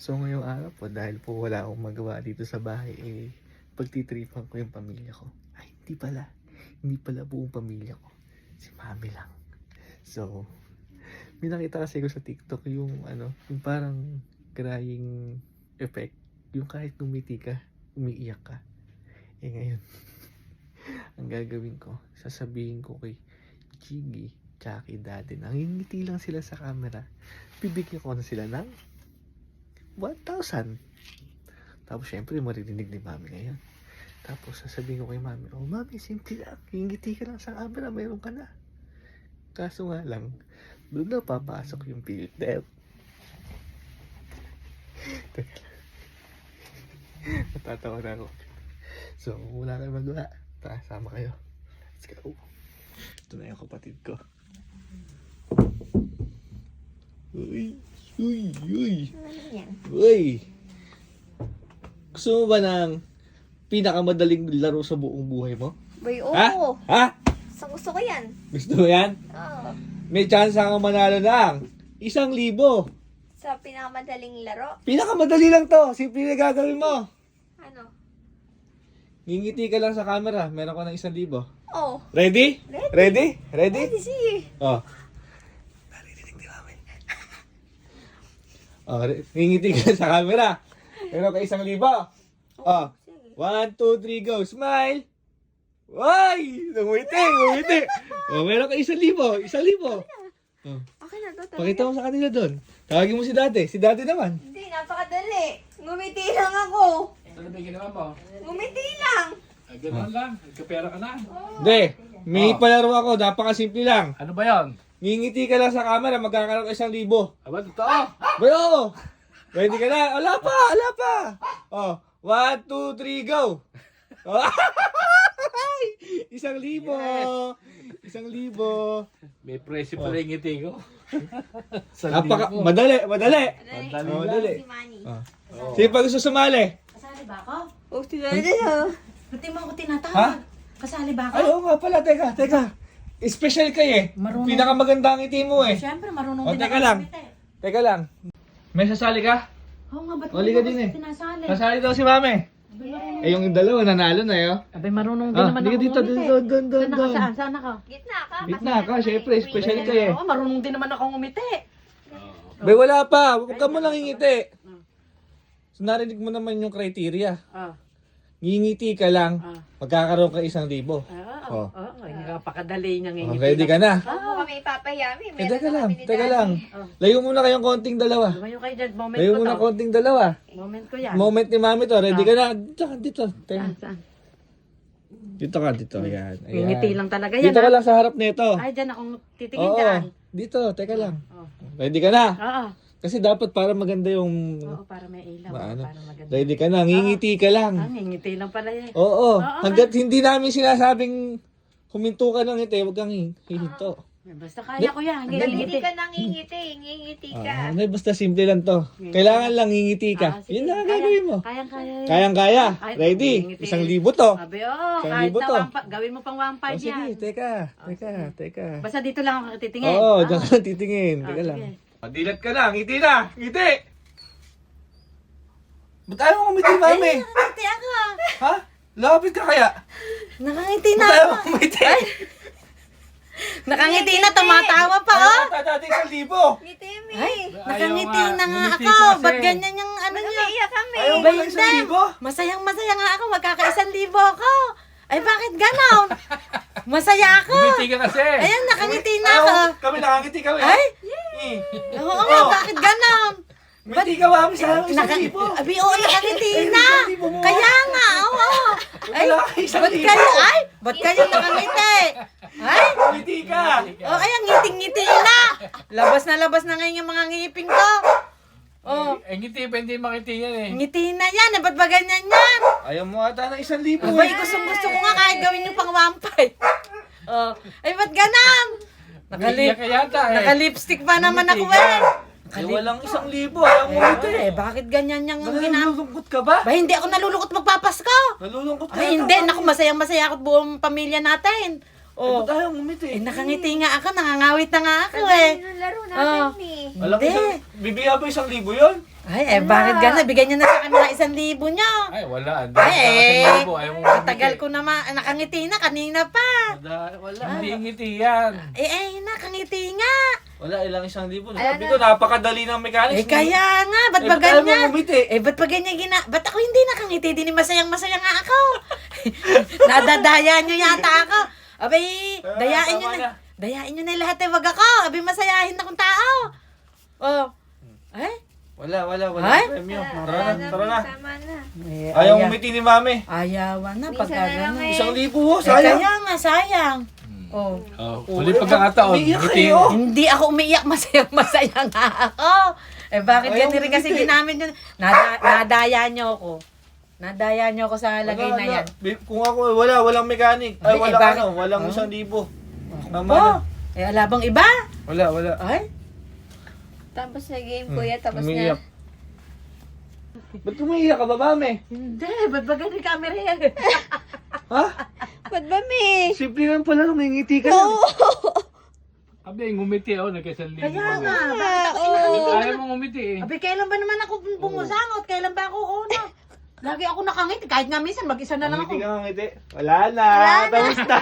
So ngayong araw po, dahil po wala akong magawa dito sa bahay, pagtitripan ko yung pamilya ko. Ay, hindi pala buong pamilya ko. Si mami lang. So, may nakita kasi ko sa TikTok yung yung parang crying effect. Yung kahit ngumiti ka, umiiyak ka. Ngayon, ang gagawin ko, sasabihin ko kay Jiggy, tsaka kay Daddy, nangingiti lang sila sa camera. Bibigyan ko na sila ng 1,000. Tapos syempre maririnig ni mami ngayon. Tapos sasabihin ko kay mami, oh mami, simple lang, hingiti ka lang sa camera, mayroon ka na. Kaso nga lang, doon na papasok yung filter. Natatawa na ako. So, wala kayong magawa. Tara, sama kayo. Let's go. Ito na yung kapatid ko. Uy! Gusto mo ba ng pinakamadaling laro sa buong buhay mo? Boy, oo. Ha? Gusto ko yan. Gusto mo yan? Oo. May chance kang manalo ng 1,000. Sa pinakamadaling laro. Pinakamadali lang to. Simple na gagawin mo. Ano? Ngingiti ka lang sa camera. Meron ka ng 1,000. Oh. Ready? Ready? Ready, sige. Oh. Narinig ni mami. Oh, ngingiti ka lang sa camera. Meron ka 1,000. Oh. 1, 2, 3, go. Smile. Ay! Ngumiti. Oh, meron ka 1,000. 1,000. Oh. Okay na to. Pakita mo sa kanila doon. Tawagin mo si Dati. Si Dati naman. Hindi, napakadali. Ngumiti lang ako. Ano ba ginawa mo? Ngumiti lang. Ay, gano'n lang. Nagkapera ka na. Hindi. May palaro ako. Napakasimple lang. Ano ba yon? Ngingiti ka lang sa camera. Magkakaroon ka 1,000. Aba, totoo. Bayo! Ready ka na? Wala pa! Oh, 1, 2, 3, go! Oh. 1,000! 1,000! May presyo pala yung ngiti ko. Madali! Madali Madali. Si Manny. Oh. Sino pa gusto sumali? Kasali ba ako? Oh, si Daddy ha. Ba't mo ako tinatawag? Ha? Kasali ba ako? Ay, oo nga pala. Teka. Special ka eh. Marunong. Pinakamaganda ang ngiti mo eh. Siyempre, marunong O, din teka ako lang. sumite. Teka lang. May sasali ka? Oo nga, ba't Wali mo ka ako din eh. sinasali? Sasali daw si Mami. Abay, marunong. Eh, yung dalawa nanalo na yun. Abay, marunong din Ah, naman di ka ako dito. ngumiti. Doon. Saan ako? Saan ako? Gitna ka. Gitna ka, syempre. Special ka eh. Oo, marunong din naman ako ngumiti. Bay, wala pa. Huwag ka mo lang hingiti. So, narinig mo naman yung criteria. Ngingiti ka lang, magkakaroon ka 1,000. Oh. Napakadali niyang ngingiti. Ready ka na? Huwag kami ipapayami. Teka lang. Layo muna kayong konting dalawa. Lumayo kayo dyan, moment Layo ko muna to. konting dalawa. Moment ko yan. Moment ni Mami to. Ready ka na? Dito. Saan? Dito ka, dito. Ayan. Ngingiti lang talaga yan. Dito ka lang sa harap nito. Ay, dyan akong titingin Oo. dyan. Dito, teka lang. Oo. Ready ka na? Oo. Kasi dapat para maganda yung... Oo, para may ilaw. Maano? Para maganda. Ready ka na? Ngingiti ka lang. Ngingiti lang pala yan. Oo. Hanggat hindi namin sinasabing huminto ka ng ngiti, huwag kang hihinto. Basta kaya ko yan. Hindi Ngingiti. ka nangingiti. Ngingiti ka. Basta simple lang to. Kailangan lang ngingiti ka. Sige. Yun na ang gagawin mo. Kayang-kaya yan. Kayang-kaya. Ay, Ready? ngingiti. 1,000 to. Sabi, Isang kahit libo na to. gawin mo pang 1.5 Sige, yan. teka. Basta dito lang ako titingin. Oo, diyan ka lang titingin. Teka sige. lang. Dilat ka na. Ngiti na. Ngiti. Ba't ayaw mo ngumiti, Mami? Nakangiti ako. Ha? Lapit ka kaya? Nakangiti Ba't na ayaw ako. mo ngumiti? Nakangiti na, tumatawa pa oh. Dati 1,000. Ngiti mi. Ay, nakangiti nga. na nga Ngumiti ako. ka kasi. Ba't ganyan yung ano niya? Naiiyak kami. Ayaw mo Ba, lang hindi. 1,000? Masayang-masaya nga ako. Magkaka-1,000 ako. Ay, bakit ganon? Masaya ako. Ngumiti ka kasi. Ayan, nakangiti na Ayaw ako. mo. Kami nakangiti kami. Ay, Eh. oo nga, bakit ganon? Ngumiti ka, Mami, sa 1,000. Abi, oo, nakangiti na. Kaya nga, oo. Ay, Wala ka 1,000. ba't kayo, ba't kayo nakangiti? Ay, Ngumiti ka. oh, kaya ngiting-ngiti na. Labas na ngayon yung mga ngipin ko. Oh, Eh, ngiti pa hindi makiti yan eh. ngiti na yan. Ba't ba ganyan yan? Ayaw mo ata ng 1,000. Abay, gusto ko nga kahit gawin yung pang wampay. Oh, ay, ba't ganon? Umiiyak ka yata eh. Naka-lipstick pa naman ako eh. Ay, walang 1,000. Ayaw mo ngumiti. Bakit ganyan yung ginam? Nalulungkot ka ba? Ba, hindi ako nalulungkot magpapasko. Nalulungkot ka. Ay, hindi. Naku, masayang-masaya ako at buong pamilya natin. Oh, Ba't ayaw ngumiti? nakangiti nga ako. Nangangawit na nga ako eh. Yung laro natin ni. Walang Hindi. bibigyan ba 1,000 yun? Ay, bakit gano'n? Bigyan niyo na sa kanila 1,000 niyo. Ay, wala. Hindi Ay, Ayaw mo ang tagal ko naman. Nakangiti na kanina pa. Wala. Hindi ngiti yan. Nakangiti nga. Wala, ilang 1,000. Sabi ko, napakadali ng mechanics. Kaya nga, ba't ba Alam mo, ganyan? umiti. Ba't ba ganyan ba't ako hindi nakangiti? Di masayang-masaya nga ako. Nadadaya niyo yata ako. Abay, dayain niyo tama na. Dayain niyo na lahat wag ako. Abay, masayahin akong tao. Oh. Ay? Wala. Ay? Premyo. Tara na. Tara na. Tama na. Ayaw umiti ni mami. Ayawan na, Minsan pagka na lang gano'n. eh. 1,000, sayang. Kaya nga, sayang. Oh. Oh, huli pagkakataon. Umiyak Ngiti kayo. Hindi ako umiiyak, masaya nga ako. Bakit Ayaw ganyan rin kasi umiti. ginamit yun? Nadaya niyo ako. Nadaya niyo ako sa lagay na yan. Kung ako, walang mechanic. Ay, bakit? Walang Oh. 1,000. Tama Oh, na. alabang iba? Wala. Ay, Tapos na game, kuya. Tapos Umiiyak. na. Ba't umiiyak ka ba, mami? hindi. Ba't ba ganyan camera yan? Ha? Ba't ba, me? Simple lang pala, ngingiti ka lang. Abi, ngumiti ako. Nagkasal libo. Kaya nga, Ah, bakit ako oo. nakangiti Ayaw naman? mo ngumiti eh. Abi, kailan ba naman ako bumusangot? Kailan ba ako una? Lagi ako nakangiti. Kahit nga minsan, mag-isa na lang Ngiti ako. ka, ngiti. Wala na. Tapos na.